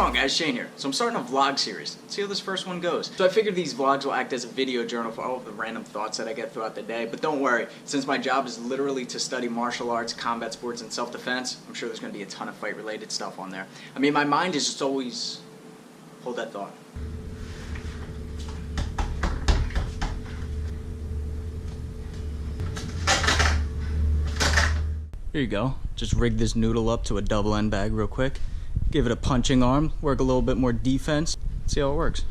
going on, guys? Shane here. So I'm starting a vlog series. Let's see how this first one goes. So I figured these vlogs will act as a video journal for all of the random thoughts that I get throughout the day. But don't worry, since my job is literally to study martial arts, combat sports, and self-defense, I'm sure there's going to be a ton of fight-related stuff on there. I mean, my mind is just always... Hold that thought. Here you go. Just rig this noodle up to a double end bag real quick. Give it a punching arm, work a little bit more defense, see how it works.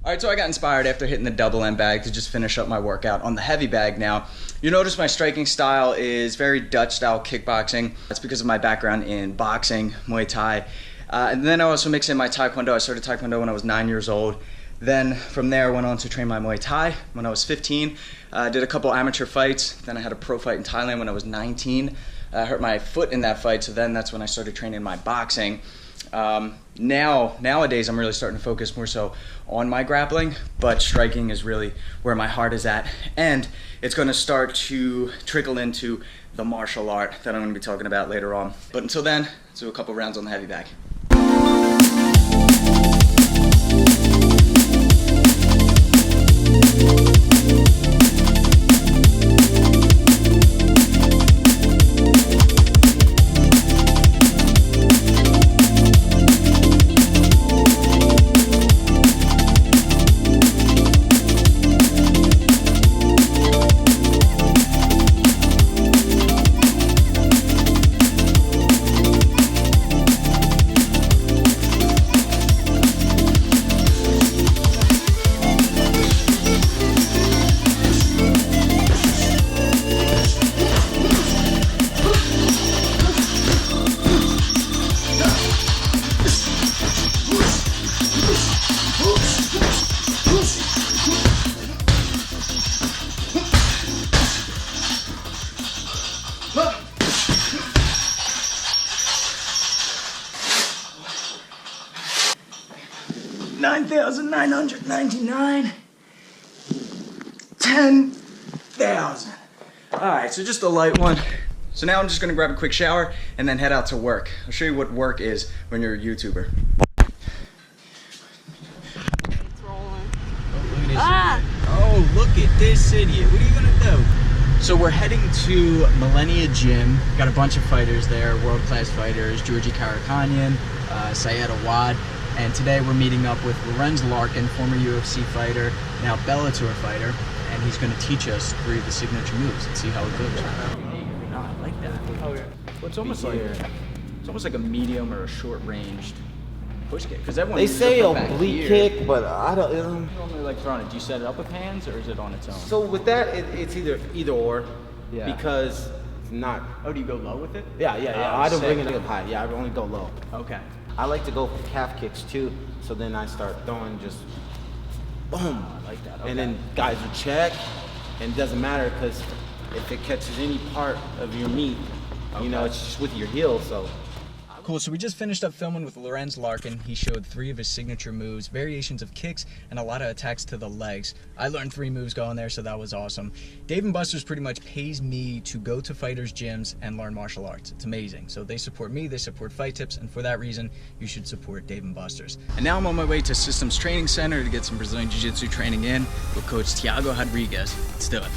Alright, so I got inspired after hitting the double end bag to just finish up my workout on the heavy bag now. You notice my striking style is very Dutch style kickboxing. That's because of my background in boxing, Muay Thai. And then I also mix in my Taekwondo. I started Taekwondo when I was 9 years old. Then from there I went on to train my Muay Thai when I was 15. Did a couple amateur fights. Then I had a pro fight in Thailand when I was 19. I hurt my foot in that fight, so then that's when I started training my boxing. Nowadays I'm really starting to focus more so on my grappling, but striking is really where my heart is at. And it's going to start to trickle into the martial art that I'm going to be talking about later on. But until then, let's do a couple rounds on the heavy bag. $9,999, 10,000. Alright, so just a light one. So now I'm just gonna grab a quick shower and then head out to work. I'll show you what work is when you're a YouTuber. Oh, look at this idiot. What are you gonna do? So we're heading to Millennia Gym. Got a bunch of fighters there, world-class fighters, Georgi Karakanyan, Syed Awad. And today we're meeting up with Lorenz Larkin, former UFC fighter, now Bellator fighter, and he's going to teach us 3 of the signature moves and see how it goes. I like that. Oh yeah. Well, it's almost like a medium or a short-ranged push kick. Because everyone they say oblique kick, but I don't. You normally like throwing it. Do you set it up with hands or is it on its own? So with that, it's either or. Yeah. Because it's not. Oh, do you go low with it? Yeah. I don't bring it up high. Yeah, I only go low. Okay. I like to go for calf kicks too, so then I start throwing just boom. Oh, I like that. Okay. And then guys will check, and it doesn't matter because if it catches any part of your meat, you know, it's just with your heel, so. Cool, so we just finished up filming with Lorenz Larkin. He showed 3 of his signature moves, variations of kicks, and a lot of attacks to the legs. I learned 3 moves going there, so that was awesome. Dave & Buster's pretty much pays me to go to fighters' gyms and learn martial arts. It's amazing. So they support me, they support fightTIPS, and for that reason, you should support Dave & Buster's. And now I'm on my way to Systems Training Center to get some Brazilian Jiu-Jitsu training in with Coach Thiago Rodriguez. Let's do it.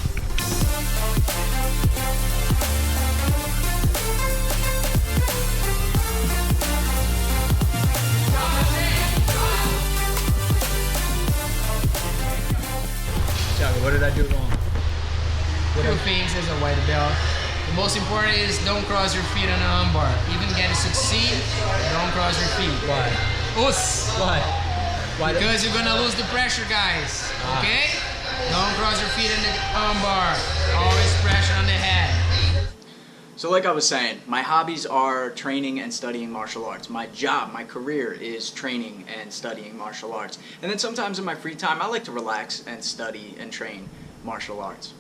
What did I do wrong? Two things as a white belt. The most important is don't cross your feet on the armbar. Even get to succeed, don't cross your feet. Why? Why? Why? Because you're gonna lose the pressure, guys. Okay? Don't cross your feet on the armbar. Always pressure on the head. So like I was saying, my hobbies are training and studying martial arts. My job, my career is training and studying martial arts. And then sometimes in my free time, I like to relax and study and train martial arts.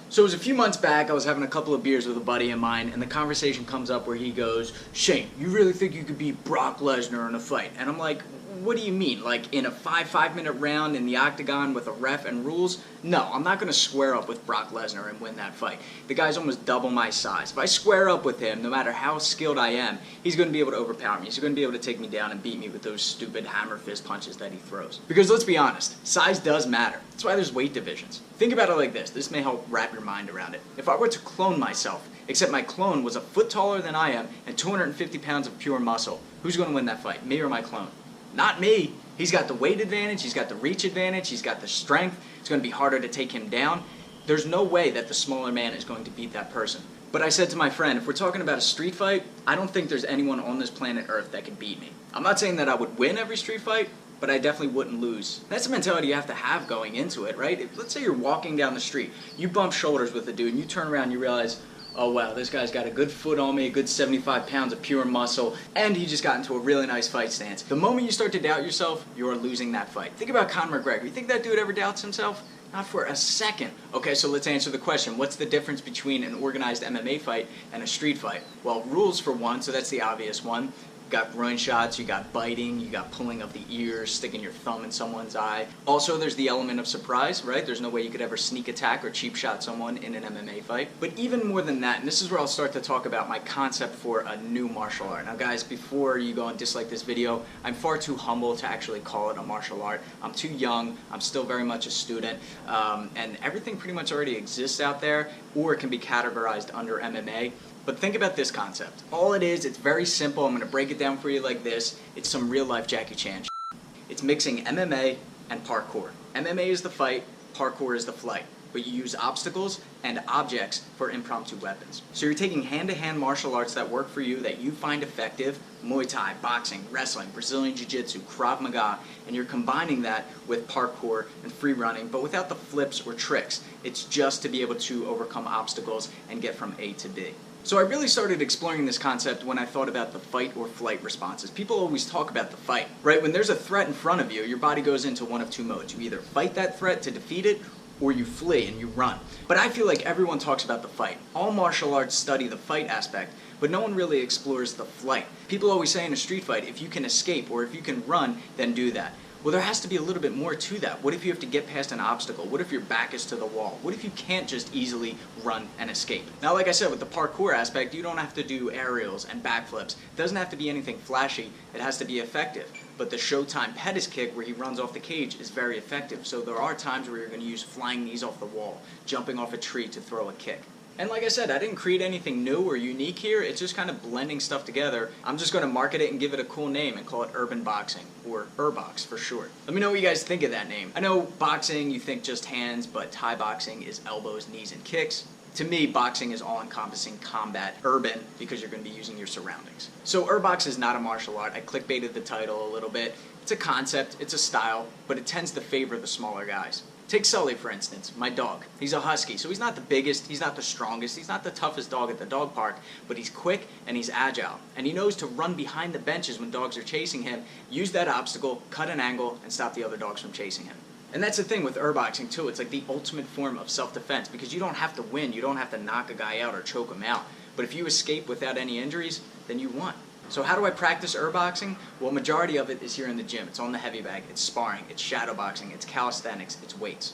So it was a few months back, I was having a couple of beers with a buddy of mine, and the conversation comes up where he goes, Shane, you really think you could beat Brock Lesnar in a fight? And I'm like, What do you mean? Like in a 5-minute round in the octagon with a ref and rules? No, I'm not going to square up with Brock Lesnar and win that fight. The guy's almost double my size. If I square up with him, no matter how skilled I am, he's going to be able to overpower me. He's going to be able to take me down and beat me with those stupid hammer fist punches that he throws. Because let's be honest, size does matter. That's why there's weight divisions. Think about it like this. This may help wrap your mind around it. If I were to clone myself, except my clone was a foot taller than I am and 250 pounds of pure muscle, who's going to win that fight, me or my clone? Not me. He's got the weight advantage, he's got the reach advantage, he's got the strength. It's going to be harder to take him down. There's no way that the smaller man is going to beat that person. But I said to my friend, if we're talking about a street fight, I don't think there's anyone on this planet Earth that can beat me. I'm not saying that I would win every street fight, but I definitely wouldn't lose. That's the mentality you have to have going into it, right? Let's say you're walking down the street, you bump shoulders with a dude, and you turn around and you realize, oh wow, this guy's got a good foot on me, a good 75 pounds of pure muscle, and he just got into a really nice fight stance. The moment you start to doubt yourself, you're losing that fight. Think about Conor McGregor. You think that dude ever doubts himself? Not for a second. Okay, so let's answer the question. What's the difference between an organized MMA fight and a street fight? Well, rules for one, so that's the obvious one. You got groin shots, you got biting, you got pulling of the ears, sticking your thumb in someone's eye. Also, there's the element of surprise, right? There's no way you could ever sneak attack or cheap shot someone in an MMA fight. But even more than that, and this is where I'll start to talk about my concept for a new martial art. Now guys, before you go and dislike this video, I'm far too humble to actually call it a martial art. I'm too young, I'm still very much a student, and everything pretty much already exists out there, or it can be categorized under MMA. But think about this concept. All it is, it's very simple. I'm going to break it down for you like this. It's some real life Jackie Chan shit. It's mixing MMA and parkour. MMA is the fight, parkour is the flight. But you use obstacles and objects for impromptu weapons. So you're taking hand-to-hand martial arts that work for you, that you find effective, Muay Thai, boxing, wrestling, Brazilian Jiu-Jitsu, Krav Maga, and you're combining that with parkour and free running, but without the flips or tricks. It's just to be able to overcome obstacles and get from A to B. So I really started exploring this concept when I thought about the fight or flight responses. People always talk about the fight, right? When there's a threat in front of you, your body goes into one of two modes. You either fight that threat to defeat it, or you flee and you run. But I feel like everyone talks about the fight. All martial arts study the fight aspect, but no one really explores the flight. People always say in a street fight, if you can escape or if you can run, then do that. Well, there has to be a little bit more to that. What if you have to get past an obstacle? What if your back is to the wall? What if you can't just easily run and escape? Now, like I said, with the parkour aspect, you don't have to do aerials and backflips. It doesn't have to be anything flashy. It has to be effective. But the Showtime Pettis kick, where he runs off the cage, is very effective. So there are times where you're going to use flying knees off the wall, jumping off a tree to throw a kick. And like I said, I didn't create anything new or unique here. It's just kind of blending stuff together. I'm just going to market it and give it a cool name and call it urban boxing, or URBOX for short. Let me know what you guys think of that name. I know boxing, you think just hands, but Thai boxing is elbows, knees, and kicks. To me, boxing is all-encompassing combat, urban, because you're going to be using your surroundings. So URBOX is not a martial art. I clickbaited the title a little bit. It's a concept, it's a style, but it tends to favor the smaller guys. Take Sully, for instance, my dog. He's a husky, so he's not the biggest, he's not the strongest, he's not the toughest dog at the dog park, but he's quick and he's agile. And he knows to run behind the benches when dogs are chasing him, use that obstacle, cut an angle, and stop the other dogs from chasing him. And that's the thing with URBOXing too, it's like the ultimate form of self-defense, because you don't have to win, you don't have to knock a guy out or choke him out. But if you escape without any injuries, then you won. So how do I practice URBOXing? Well, majority of it is here in the gym. It's on the heavy bag, it's sparring, it's shadow boxing, it's calisthenics, it's weights.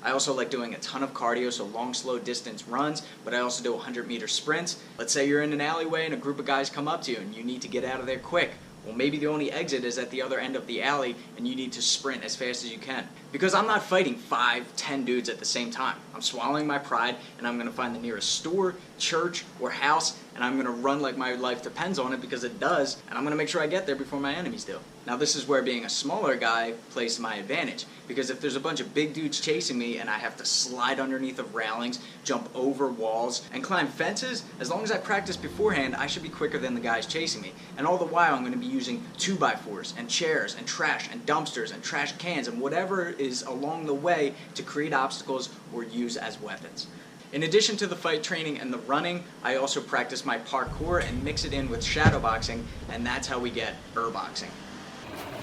I also like doing a ton of cardio, so long, slow distance runs, but I also do 100-meter sprints. Let's say you're in an alleyway and a group of guys come up to you and you need to get out of there quick. Well, maybe the only exit is at the other end of the alley and you need to sprint as fast as you can. Because I'm not fighting 5, 10 dudes at the same time. I'm swallowing my pride and I'm going to find the nearest store, church, or house, and I'm going to run like my life depends on it, because it does, and I'm going to make sure I get there before my enemies do. Now this is where being a smaller guy plays to my advantage, because if there's a bunch of big dudes chasing me and I have to slide underneath of railings, jump over walls, and climb fences, as long as I practice beforehand, I should be quicker than the guys chasing me. And all the while I'm going to be using 2x4s and chairs and trash and dumpsters and trash cans and whatever is along the way to create obstacles or use as weapons. In addition to the fight training and the running, I also practice my parkour and mix it in with shadow boxing, and that's how we get URBOXing.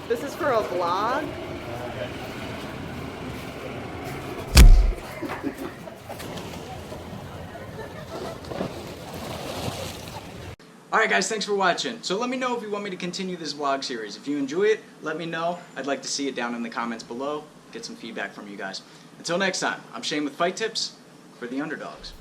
This is for a vlog. Alright guys, thanks for watching. So let me know if you want me to continue this vlog series. If you enjoy it, let me know. I'd like to see it down in the comments below. Get some feedback from you guys. Until next time, I'm Shane with fightTIPS for the underdogs.